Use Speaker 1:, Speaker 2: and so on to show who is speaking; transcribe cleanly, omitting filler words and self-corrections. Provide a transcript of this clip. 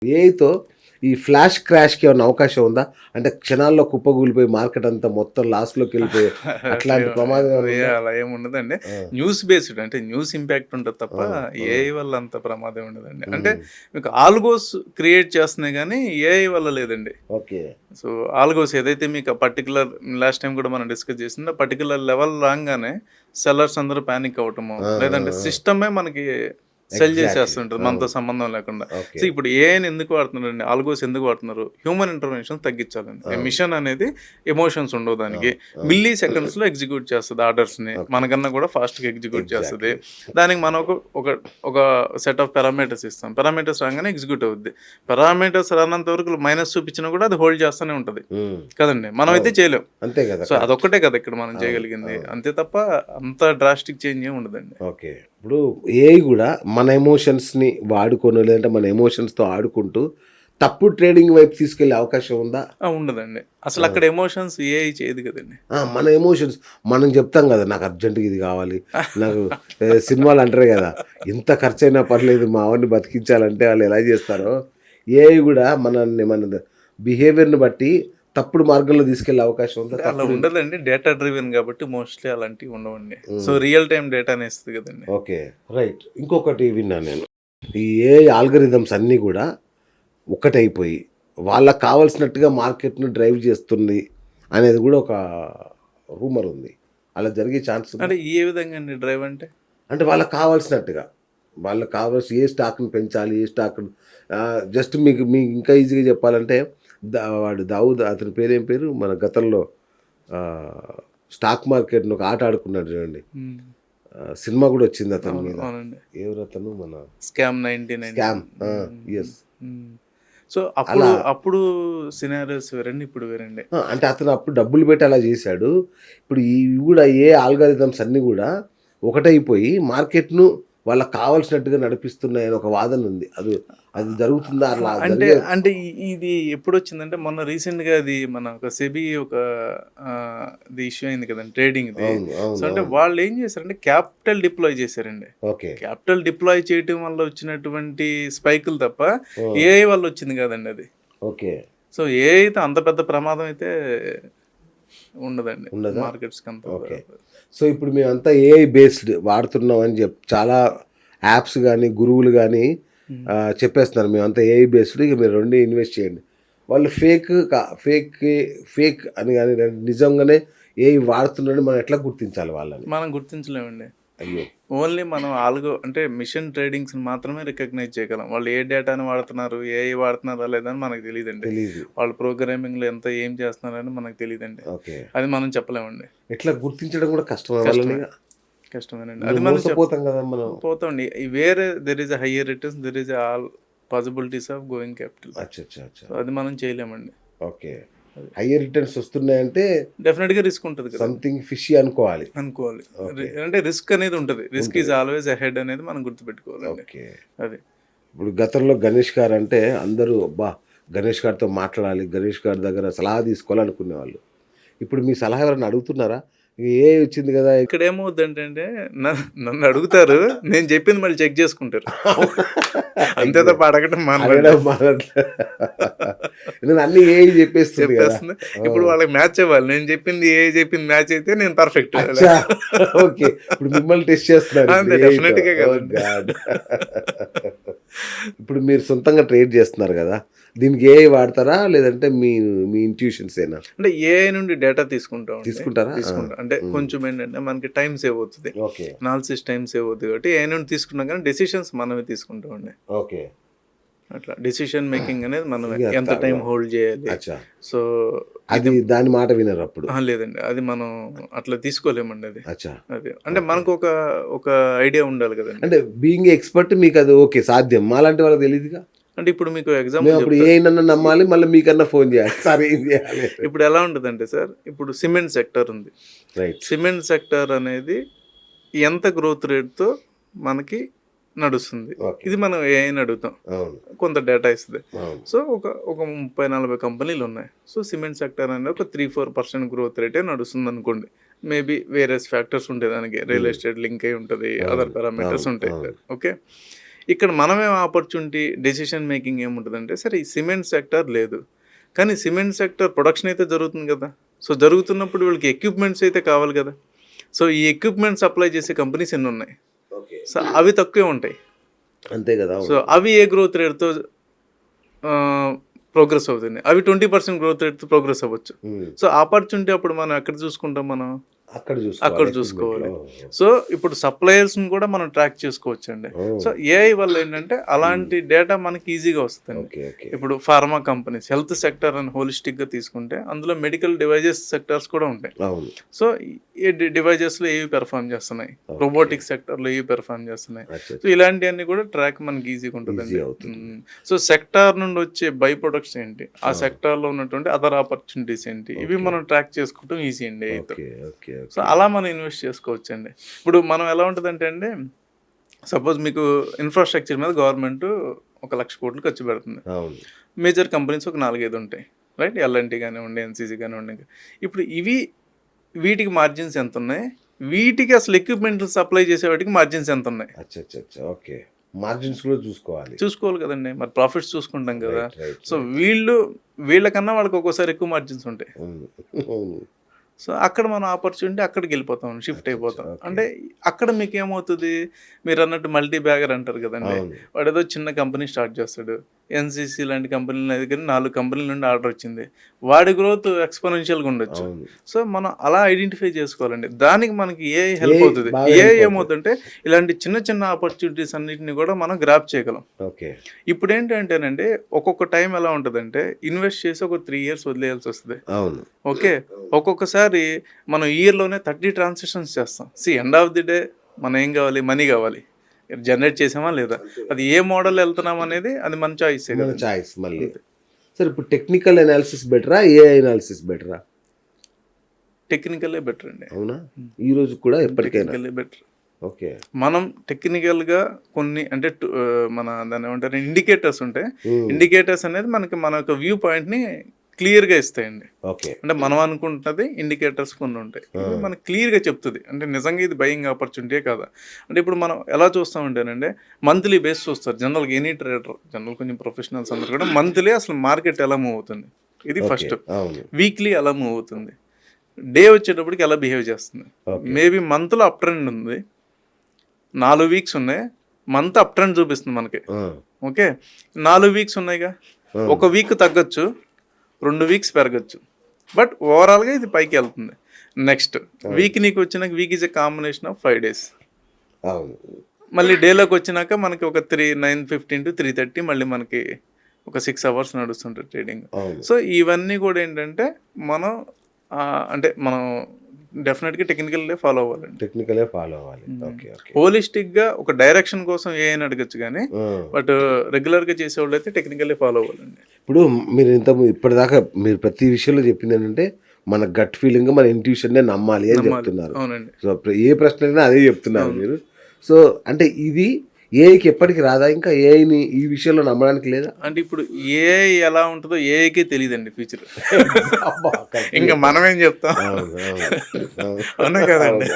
Speaker 1: ఏఐతో ఈ ఫ్లాష్ క్రాష్‌కి ఏమన్నా అవకాశం ఉందా? అంటే క్షణాల్లో కుప్పకూలిపోయి మార్కెట్ అంతా మొత్తం లాస్‌లోకెళ్ళిపోయి అట్లాంటి ప్రమాదం ఏమైనా ఉందా?
Speaker 2: అలా ఏముండదండి.
Speaker 1: ఆ!
Speaker 2: న్యూస్ బేస్డ్ అంటే న్యూస్ ఇంపాక్ట్ ఉంటది తప్ప
Speaker 1: ఆ! ఆ!
Speaker 2: ఏఐ వల్ల అంత ప్రమాదం ఉండదండి. అంటే
Speaker 1: హ్మ్.
Speaker 2: మీకు ఆల్గోస్ క్రియేట్ చేస్తున్నాయి గానీ ఏఐ వల్ల లేదండి.
Speaker 1: ఓకే.
Speaker 2: సో, ఆల్గోస్ ఏదైతే మీకు ఆ పర్టిక్యులర్ లాస్ట్ టైమ్ కూడా మనం డిస్కస్ చేసిందో పర్టిక్యులర్ లెవెల్ రాంగానే సెల్లర్స్ అందరూ పానిక్ అవ్వటము,
Speaker 1: ఆ! ఆ!
Speaker 2: లేదంటే
Speaker 1: ఆ!
Speaker 2: సిస్టమే మనకి సెల్
Speaker 1: ఎగ్జాక్ట్‌లీ.
Speaker 2: చేసేస్తుంటది మనతో
Speaker 1: అవును.
Speaker 2: సంబంధం లేకుండా. So,
Speaker 1: okay.
Speaker 2: ఇప్పుడు ఏఐని ఎందుకు వాడుతున్నారండి? ఆల్గోస్ ఎందుకు వాడుతున్నారు? హ్యూమన్ ఇంటర్వెన్షన్ తగ్గించాలండి.
Speaker 1: అవును.
Speaker 2: మిషన్ అనేది ఎమోషన్స్ ఉండవు దానికి.
Speaker 1: అవును. అవును.
Speaker 2: మిల్లీ సెకండ్స్‌లో ఎగ్జిక్యూట్ చేస్తది ఆర్డర్స్‌ని.
Speaker 1: ఓకే.
Speaker 2: మనకన్నా కూడా ఫాస్ట్‌గా ఎగ్జిక్యూట్ చేస్తది.
Speaker 1: ఎగ్జాక్ట్‌లీ.
Speaker 2: దానికి మనం ఒక ఒక సెట్ ఆఫ్ పారామీటర్స్ ఇస్తాం. పారామీటర్స్ రాంగానే ఎగ్జిక్యూట్ అవుద్ది. పారామీటర్స్ రానంత వరకు మైనస్ చూపించినా కూడా అది హోల్డ్ చేస్తూనే ఉంటది.
Speaker 1: హ్మ్.
Speaker 2: కదండీ! మనమైతే
Speaker 1: అవును.
Speaker 2: చేయలేం.
Speaker 1: అంతే గదా!
Speaker 2: So,
Speaker 1: correct.
Speaker 2: అదొక్కటే కదా ఇక్కడ మనం
Speaker 1: అవును.
Speaker 2: చేయగలిగింది.
Speaker 1: అవును.
Speaker 2: అంతే తప్ప అంత డ్రాస్టిక్ చేంజ్ ఏమి ఉండదండి.
Speaker 1: ఓకే. ఇప్పుడు ఏఐ గూడా మన ఎమోషన్స్‌ని వాడుకొని లేదంటే మన ఎమోషన్స్‌తో ఆడుకుంటూ తప్పుడు ట్రేడింగ్ వైపు తీసుకెళ్ళే అవకాశం ఉందా?
Speaker 2: ఉండదండి.
Speaker 1: ఆ!
Speaker 2: అసలక్కడ ఎమోషన్స్ ఏఐ చేయదు కదండీ.
Speaker 1: ఆ! మన ఎమోషన్స్ మనం జెప్తాం గదా! నాకు అర్జెంట్‌గా ఇది గావాలి. నాకు సినిమాలో అంటారు గదా! ఎంత ఖర్చయినా పర్లేదు మా వాడిని బతికించాలంటే వాళ్ళు ఎలా జేస్తారో, ఏఐ గూడా మన బిహేవియర్‌ని బట్టి తప్పుడు మార్గంలో తీసుకెళ్ళే అవకాశం ఉందా?
Speaker 2: అంటే అలా
Speaker 1: తప్పుడు
Speaker 2: ఉండదండి. డేటా డ్రివెన్ గాబట్టి మోస్ట్‌లీ అలాంటివి ఉండవండి. సో,
Speaker 1: హ్మ్.
Speaker 2: రియల్ టైమ్ డేటానే ఇస్తది కదండీ.
Speaker 1: ఓకే. రైట్. ఇంకొకటి విన్నాను నేను. ఈ ఏఐ ఆల్గోరిథమ్స్ అన్నీ గూడా ఒక్కటైపోయి, వాళ్ళకి కావాల్సినట్టుగా మార్కెట్‌ని డ్రైవ్ జేస్తుంది అనేది గూడా ఒక రూమర్ ఉంది. అలా జరిగే ఛాన్స్ ఉందా?
Speaker 2: అంటే ఏ విధంగా అండి డ్రైవ్ అంటే?
Speaker 1: అంటే వాళ్ళకి కావాల్సినట్టుగా. వాళ్ళకి కావాల్సి ఏ స్టాక్‌ని పెంచాలి, ఏ స్టాక్‌ని జస్ట్ మీకు ఇంకా ఈజీగా చెప్పాలంటే వాడు దావూద్ అతని పేరేం పేరు? మన గతంలో ఆహ్, స్టాక్ మార్కెట్‌ని ఒక ఆట ఆడుకున్నాడు చూడండి.
Speaker 2: హ్మ్.
Speaker 1: సినిమా గూడా వచ్చింది అతని
Speaker 2: అవును.
Speaker 1: మీద.
Speaker 2: అవునండి.
Speaker 1: ఎవరతను మన
Speaker 2: స్కామ్ 99.
Speaker 1: స్కామ్. ఆ!
Speaker 2: హ్మ్.
Speaker 1: యెస్.
Speaker 2: హ్మ్. సో, అప్పుడు
Speaker 1: అలా
Speaker 2: అప్పుడు సినారియోస్ వేరండి. ఇప్పుడు వేరండి.
Speaker 1: అంటే అతను అప్పుడు డబ్బులు పెట్టి అలా చేశాడు. ఇప్పుడు ఇవి గూడా ఆల్గారిథమ్స్ అన్నీ గూడా ఒకటైపోయి మార్కెట్‌ను వాళ్ళకి కావాల్సినట్టుగా నడిపిస్తున్నాయని ఒక వాదన ఉంది. అది జరుగుతుందా? అలా
Speaker 2: అంటే
Speaker 1: జరిగే
Speaker 2: అంటే ఇది ఎప్పుడొచ్చిందంటే మొన్న రీసెంట్‌గా అది మన ఒక సెబీ ఒక ఇది ఇష్యూ అయింది కదండీ ట్రేడింగ్‌ది.
Speaker 1: అవును.
Speaker 2: సో,
Speaker 1: అవును.
Speaker 2: అంటే
Speaker 1: అవును.
Speaker 2: వాళ్ళేం చేశారంటే క్యాపిటల్ డిప్లాయ్ చేశారండి.
Speaker 1: ఓకే.
Speaker 2: క్యాపిటల్ డిప్లాయ్ చేయటం వల్ల వచ్చినటువంటి స్పైకులు తప్ప
Speaker 1: ఆ!
Speaker 2: ఏఐ వల్ల వచ్చింది కాదండి అది.
Speaker 1: ఓకే.
Speaker 2: సో, ఏఐతో అంత పెద్ద ప్రమాదం అయితే ఉండదండి.
Speaker 1: ఉండదా?
Speaker 2: మార్కెట్స్‌కంత
Speaker 1: ఓకే. సో, ఇప్పుడు మేమంతా ఏఐ బేస్డ్ వాడుతున్నాం అని చాలా యాప్స్ గాని, గురువులు గాని
Speaker 2: హ్మ్.
Speaker 1: చెప్పేస్తున్నారు. మేమంతా ఏఐ బేస్డ్ ఇక మీరు 2 ఇన్వెస్ట్ చేయండి. వాళ్ళు ఫేక్ అని గాని నిజంగానే ఏఐ వాడుతున్నారని మనం ఎట్లా గుర్తించాలి వాళ్ళని?
Speaker 2: మనం గుర్తించలేమండి.
Speaker 1: అయ్యో!
Speaker 2: ఓన్లీ మనం అంటే మిషన్ ట్రేడింగ్స్‌ని మాత్రమే రికగ్నైజ్ చేయగలం. వాళ్ళు ఏ డేటాని వాడుతున్నారు, ఏఐ వాడుతున్నారా లేదా అని మనకు తెలీదండి.
Speaker 1: తెలీదు.
Speaker 2: వాళ్ళు ప్రోగ్రామింగ్‌లో ఏం చేస్తున్నారని మనకు తెలీదండి.
Speaker 1: ఓకే.
Speaker 2: అది మనం చెప్పలేమండి.
Speaker 1: ఎట్లా గుర్తించడం కూడా కష్టమా
Speaker 2: కష్టమే.
Speaker 1: వాళ్ళనిగ?
Speaker 2: కష్టమేనండి. అది మనం
Speaker 1: మోసపోతాం గదా! మనం.
Speaker 2: పోతామండి. వేరే there is a higher returns, there is all possibilities of going capital.
Speaker 1: అచ్చచ్చచ్చ!
Speaker 2: సో, అది మనం చేయలేమండి.
Speaker 1: ఓకే.
Speaker 2: అది.
Speaker 1: హైయర్ రిటర్న్స్ వస్తున్నాయంటే
Speaker 2: డెఫినిట్‌గా రిస్క్ ఉంటది కదండీ!
Speaker 1: సంథింగ్ ఫిషీ అనుకోవాలి.
Speaker 2: అనుకోవాలి.
Speaker 1: ఓకే.
Speaker 2: అంటే రిస్క్ అనేది ఉంటది. రిస్క్ ఈజ్
Speaker 1: ఉంటది.
Speaker 2: ఆల్‌వేస్ అహెడ్ అనేది మనం గుర్తుపెట్టుకోవాలండి.
Speaker 1: ఓకే.
Speaker 2: అది.
Speaker 1: ఇప్పుడు గతంలో గణేష్ గారంటే అందరూ అబ్బా! గణేష్ గారితో మాట్లాడాలి. గణేష్ గారి దగ్గర సలహా తీసుకోవాలనుకునేవాళ్ళు. ఇప్పుడు మీ సలహా ఎవరైనా అడుగుతున్నారా? ఏఐ వచ్చింది గదా!
Speaker 2: ఇక్కడేమవుద్దంటే అండి నన్నడుగుతారు. నేను చెప్పింది మళ్ళీ చెక్ చేసుకుంటారు. అంతే
Speaker 1: అయ్యో!
Speaker 2: తప్ప అడగటం మానరండి.
Speaker 1: అడగడం మానట్లే. ఎందుకంటే అన్నీ ఏఐ చెప్పేస్తుంది గదా!
Speaker 2: చెప్పేస్తుంది.
Speaker 1: ఆ!
Speaker 2: ఇప్పుడు వాళ్ళకి మ్యాచ్ అవ్వాలి. నేను చెప్పింది ఏఐ చెప్పింది మ్యాచ్ అయితే నేను పర్ఫెక్ట్.
Speaker 1: అచ్చా! ఓకే. ఇప్పుడు మిమ్మల్ని టెస్ట్ చేస్తున్నారు ఇప్పుడు
Speaker 2: అంతే
Speaker 1: ఏఐతో.
Speaker 2: డెఫినిట్‌గా
Speaker 1: ఓహ్
Speaker 2: కదండీ.
Speaker 1: గాడ్! ఇప్పుడు మీరు సొంతంగా ట్రేడ్ చేస్తున్నారు గదా! దీనికి ఏఐ వాడతారా? లేదంటే మీ ఇంట్యూషన్సేనా?
Speaker 2: అంటే ఏఐ నుండి డేటా తీసుకుంటామండి.
Speaker 1: తీసుకుంటారా? ఆ!
Speaker 2: తీసుకుంటాం. అంటే
Speaker 1: హ్మ్.
Speaker 2: కొంచెం ఏంటంటే మనకి టైమ్ సేవ్ అవుతది.
Speaker 1: ఓకే.
Speaker 2: అనాలిసిస్ టైమ్ సేవ్ అవుద్ది కాబట్టి ఏఐ నుండి తీసుకున్నా కానీ డెసిషన్స్ మనమే తీసుకుంటామండి.
Speaker 1: ఓకే.
Speaker 2: అట్లా డెసిషన్ మేకింగ్ అనేది మనమే.
Speaker 1: ఇగ
Speaker 2: ఎంత టైం హోల్డ్ చేయాలి.
Speaker 1: అచ్చా!
Speaker 2: సో, ఇది
Speaker 1: అది దాని మాట వినరప్పుడు.
Speaker 2: లేదండి. అది మనం అట్లా తీసుకోలేమండి అది.
Speaker 1: అచ్చా!
Speaker 2: అది. అంటే
Speaker 1: ఓకే.
Speaker 2: మనకు ఒక ఐడియా ఉండాలి కదండీ.
Speaker 1: అంటే బీయింగ్ ఏ ఎక్స్‌పర్ట్ మీకది ఓకే. సాధ్యం. మాలాంటి వాళ్ళకి తెలీదుగా.
Speaker 2: అంటే ఇప్పుడు మీకు ఎగ్జాంపుల్
Speaker 1: మేమప్పుడు
Speaker 2: చెప్తా.
Speaker 1: ఏఐనన్నా
Speaker 2: ఇ
Speaker 1: నమ్మాలి. మళ్ళీ మీకన్నా ఫోను జేయాలి. సార్ ఏం జేయాలి?
Speaker 2: ఇప్పుడు ఎలా ఉంటదంటే సార్, ఇప్పుడు సిమెంట్ సెక్టార్ ఉంది.
Speaker 1: రైట్.
Speaker 2: సిమెంట్ సెక్టార్ అనేది ఎంత గ్రోత్ రేట్‌తో మనకి నడుస్తుంది.
Speaker 1: ఓకే.
Speaker 2: ఇది మనం ఏఐని అడుగుతాం.
Speaker 1: అవును.
Speaker 2: కొంత డేటా ఇస్తది.
Speaker 1: అవును.
Speaker 2: సో, ఒక 30, 40 కంపెనీలున్నాయి. సో, సిమెంట్ సెక్టార్ అనేది ఒక 4% గ్రోత్ రేటే నడుస్తుందనుకోండి. మేబీ వేరియస్ ఫ్యాక్టర్స్ ఉంటాయి దానికి. రియల్
Speaker 1: హ్మ్.
Speaker 2: ఎస్టేట్ లింక్ అయ్యి ఉంటది. అదర్
Speaker 1: అవును.
Speaker 2: పారామీటర్స్
Speaker 1: అవును.
Speaker 2: ఉంటాయి.
Speaker 1: అవును.
Speaker 2: ఓకే. ఇక్కడ మనమేం ఆపర్చునిటీ డెసిషన్ మేకింగ్ ఏముంటుందంటే సరే ఈ సిమెంట్ సెక్టర్ లేదు, కానీ సిమెంట్ సెక్టర్ ప్రొడక్షన్ అయితే జరుగుతుంది కదా. సో జరుగుతున్నప్పుడు వీళ్ళకి ఎక్విప్మెంట్స్ అయితే కావాలి కదా. సో ఈ ఎక్విప్మెంట్ సప్లై చేసే కంపెనీస్ ఎన్ని ఉన్నాయి,
Speaker 1: ఓకే
Speaker 2: సో అవి తక్కువే ఉంటాయి.
Speaker 1: అంతే కదా.
Speaker 2: సో అవి ఏ గ్రోత్ రేట్తో ప్రోగ్రెస్ అవుతుంది, అవి 20% గ్రోత్ రేట్తో ప్రోగ్రెస్ అవ్వచ్చు. సో ఆపర్చునిటీ అప్పుడు మనం ఎక్కడ చూసుకుంటాం, మనం అక్కడ చూసుకోవాలి. సో ఇప్పుడు సప్లయర్స్ని కూడా మనం ట్రాక్ చేసుకోవచ్చు అండి. సో ఏఐ వల్ల ఏంటంటే అలాంటి డేటా మనకి ఈజీగా వస్తుంది. ఇప్పుడు ఫార్మా కంపెనీస్, హెల్త్ సెక్టర్ అని హోలిస్టిక్గా తీసుకుంటే అందులో మెడికల్ డివైజెస్ సెక్టర్స్ కూడా ఉంటాయి. సో ఈ డివైజెస్లో ఏవి పెర్ఫామ్ చేస్తున్నాయి, రోబోటిక్ సెక్టర్లో ఏవి పెర్ఫామ్ చేస్తున్నాయి. సో ఇలాంటివన్నీ కూడా ట్రాక్ మనకి ఈజీగా ఉంటుందండి. సో సెక్టార్ నుండి వచ్చే బై ప్రొడక్ట్స్ ఏంటి, ఆ సెక్టార్లో ఉన్నటువంటి అదర్ ఆపర్చునిటీస్ ఏంటి, ఇవి మనం ట్రాక్ చేసుకోవడం ఈజీ అండి అయితే. సో అలా మనం ఇన్వెస్ట్ చేసుకోవచ్చు అండి. ఇప్పుడు మనం ఎలా ఉంటుందంటే అండి, సపోజ్ మీకు ఇన్ఫ్రాస్ట్రక్చర్ మీద గవర్నమెంట్ 1,00,000 కోట్లు ఖర్చు పెడుతుంది. మేజర్ కంపెనీస్ ఒక 4-5 ఉంటాయి, రైట్? ఎల్ఎన్టీ కానివ్వండి, ఎన్సీసీ కానివ్వండి. ఇప్పుడు వీటికి మార్జిన్స్ ఎంత ఉన్నాయి, వీటికి అసలు ఎక్విప్మెంట్ సప్లై చేసే వాటికి మార్జిన్స్ ఎంత ఉన్నాయి,
Speaker 1: ఓకే మార్జిన్స్ కూడా
Speaker 2: చూసుకోవాలి కదండి. మరి ప్రాఫిట్స్ చూసుకుంటాం కదా. సో వీళ్ళకన్నా వాళ్ళకి ఒక్కోసారి ఎక్కువ మార్జిన్స్ ఉంటాయి. సో అక్కడ మనం ఆపర్చునిటీ అక్కడికి వెళ్ళిపోతాం, షిఫ్ట్ అయిపోతాం. అంటే అక్కడ మీకు ఏమవుతుంది, మీరు అన్నట్టు మల్టీ బ్యాగర్ అంటారు కదండి. వాడు ఏదో చిన్న కంపెనీ స్టార్ట్ చేస్తాడు, ఎన్సీసీ లాంటి కంపెనీల దగ్గర 4 కంపెనీల నుండి ఆర్డర్ వచ్చింది, వాడి గ్రోత్ ఎక్స్పోనెన్షియల్గా ఉండొచ్చు. సో మనం అలా ఐడెంటిఫై చేసుకోవాలండి. దానికి మనకి ఏ హెల్ప్ అవుతుంది, ఏమవుతుందంటే ఇలాంటి చిన్న చిన్న ఆపర్చునిటీస్ అన్నిటిని కూడా మనం గ్రాప్ చేయగలం. ఇప్పుడు ఏంటంటేనండి, ఒక్కొక్క టైం ఎలా ఉంటుందంటే ఇన్వెస్ట్ చేసి ఒక 3 years వదిలేయాల్సి వస్తుంది. ఓకే, ఒక్కొక్కసారి మనం ఇయర్లోనే 30 ట్రాన్సాక్షన్స్ చేస్తాం. ఎండ్ ఆఫ్ ది డే మనం ఏం కావాలి, మనీ కావాలి. జనరేట్ చేసామా లేదా, అది ఏ మోడల్ వెళ్తున్నాం అనేది అది మన చాయిస్.
Speaker 1: మళ్ళీ సార్ ఇప్పుడు టెక్నికల్ అనాలిసిస్ బెటరా, ఏఐ అనాలిసిస్ బెటరా?
Speaker 2: టెక్నికలే బెటర్ అండి.
Speaker 1: అవునా? ఈ రోజు కూడా ఎప్పటికైనా
Speaker 2: బెటర్.
Speaker 1: ఓకే,
Speaker 2: మనం టెక్నికల్గా కొన్ని అంటే మన దాన్ని ఏమంటారు ఇండికేటర్స్ ఉంటాయి. ఇండికేటర్స్ అనేది మన యొక్క వ్యూ పాయింట్ని క్లియర్గా ఇస్తాయండి. అంటే మనం అనుకుంటున్నది ఇండికేటర్స్ కొన్ని ఉంటాయి, మనకు క్లియర్గా చెప్తుంది అంటే నిజంగా ఇది బయింగ్ ఆపర్చునిటీ కాదా. అంటే ఇప్పుడు మనం ఎలా చూస్తామంటేనండి, మంత్లీ బేస్ చూస్తారు జనరల్గా ఎనీ ట్రేడర్, జనరల్ కొంచెం ప్రొఫెషనల్స్ అందరూ కూడా మంత్లీ అసలు మార్కెట్ ఎలా మూవ్ అవుతుంది, ఇది ఫస్ట్. వీక్లీ ఎలా మూవ్ అవుతుంది, డే వచ్చేటప్పటికి ఎలా బిహేవ్ చేస్తుంది. మేబీ మంత్లో అప్ ట్రెండ్ ఉంది, 4 weeks ఉన్నాయి, మంత్ అప్ ట్రెండ్ చూపిస్తుంది మనకి. ఓకే, 4 weeks ఉన్నాయిగా, 1 week తగ్గొచ్చు, 2 weeks పెరగచ్చు, బట్ ఓవరాల్గా ఇది పైకి వెళ్తుంది. నెక్స్ట్ వీక్ నీకు వచ్చినాక, week is a combination of 5 days. మళ్ళీ డేలోకి వచ్చినాక మనకి ఒక 9:15 to 3:30 మళ్ళీ మనకి ఒక 6 hours నడుస్తుంటుంది ట్రేడింగ్. సో ఇవన్నీ కూడా ఏంటంటే మనం అంటే మనం డెఫినెట్గా టెక్నికల్లే ఫాలో అవ్వాలి. హోలిస్టిక్గా ఒక డైరెక్షన్ కోసం ఏమైనా అడగచ్చు, కానీ బట్ రెగ్యులర్గా చేసేవాళ్ళు అయితే టెక్నికల్లే ఫాలో అవ్వాలండి.
Speaker 1: ఇప్పుడు మీరు ఇప్పటిదాకా మీరు ప్రతి విషయంలో చెప్పింది ఏంటంటే మన గట్ ఫీలింగ్, మన ఇంట్యూషన్నే నమ్మాలి అని చెప్తున్నారు.
Speaker 2: అవునండి.
Speaker 1: సో ఏ ప్రశ్న అయినా అదే చెప్తున్నారు మీరు. సో అంటే ఇది ఏఐకి ఎప్పటికి రాదా, ఇంకా ఏఐని ఈ విషయంలో నమ్మడానికి లేదా?
Speaker 2: అంటే ఇప్పుడు ఏఐ ఎలా ఉంటుందో ఏఐకే తెలియదండి ఫ్యూచర్. ఇంకా మనమేం చెప్తాం, అవునా కదండి.